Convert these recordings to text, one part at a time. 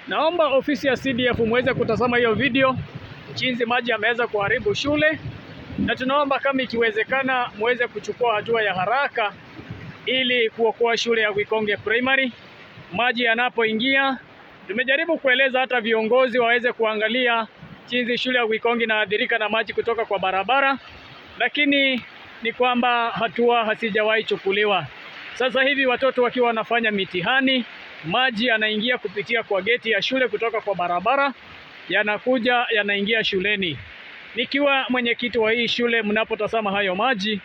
Naomba ofisi ya CDF muweze kutazama hiyo video jinsi maji yameweza kuharibu shule, na tunaomba kama ikiwezekana muweze kuchukua hatua ya haraka ili kuokoa shule ya Gwikonge Primary. Maji yanapoingia, tumejaribu kueleza hata viongozi waweze kuangalia jinsi shule ya Gwikonge inaathirika na maji kutoka kwa barabara, lakini ni kwamba hatua hasijawahi chukuliwa. Sasa hivi watoto wakiwa wanafanya mitihani, maji yanaingia kupitia kwa geti ya shule kutoka kwa barabara, yanakuja yanaingia shuleni. Nikiwa mwenyekiti wa hii shule, mnapotazama hayo maji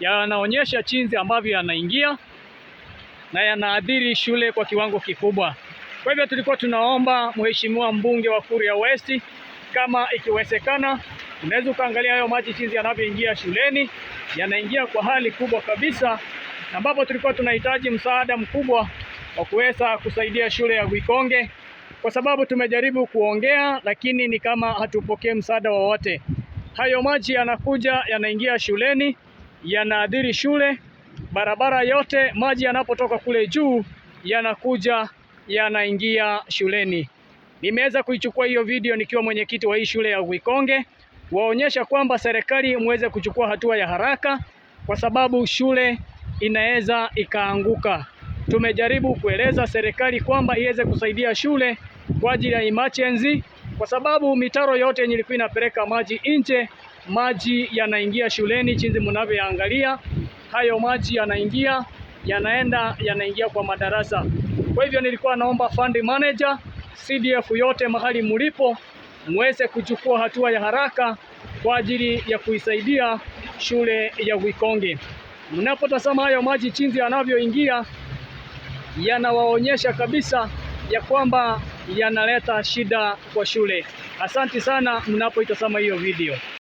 yanaonyesha jinsi ambavyo yanaingia na yanaathiri shule kwa kiwango kikubwa. Kwa hivyo tulikuwa tunaomba mheshimiwa mbunge wa Kuria West, kama ikiwezekana unaweza ukaangalia hayo maji jinsi yanavyoingia shuleni, yanaingia kwa hali kubwa kabisa, ambapo tulikuwa tunahitaji msaada mkubwa wa kuweza kusaidia shule ya Gwikonge, kwa sababu tumejaribu kuongea lakini ni kama hatupokee msaada wowote. Hayo maji yanakuja yanaingia shuleni, yanaathiri shule, barabara yote. Maji yanapotoka kule juu yanakuja yanaingia shuleni. Nimeweza kuichukua hiyo video nikiwa mwenyekiti wa hii shule ya Gwikonge, waonyesha kwamba serikali muweze kuchukua hatua ya haraka, kwa sababu shule inaweza ikaanguka. Tumejaribu kueleza serikali kwamba iweze kusaidia shule kwa ajili ya emergency, kwa sababu mitaro yote yenye ilikuwa inapeleka maji nje, maji yanaingia shuleni. Jinsi mnavyoangalia hayo maji yanaingia, yanaingia kwa madarasa. Kwa hivyo nilikuwa naomba fund manager, CDF yote mahali mlipo, muweze kuchukua hatua ya haraka kwa ajili ya kuisaidia shule ya Gwikonge. Mnapotazama hayo maji jinsi yanavyoingia, yanawaonyesha kabisa ya kwamba yanaleta shida kwa shule. Asante sana mnapoitazama hiyo video.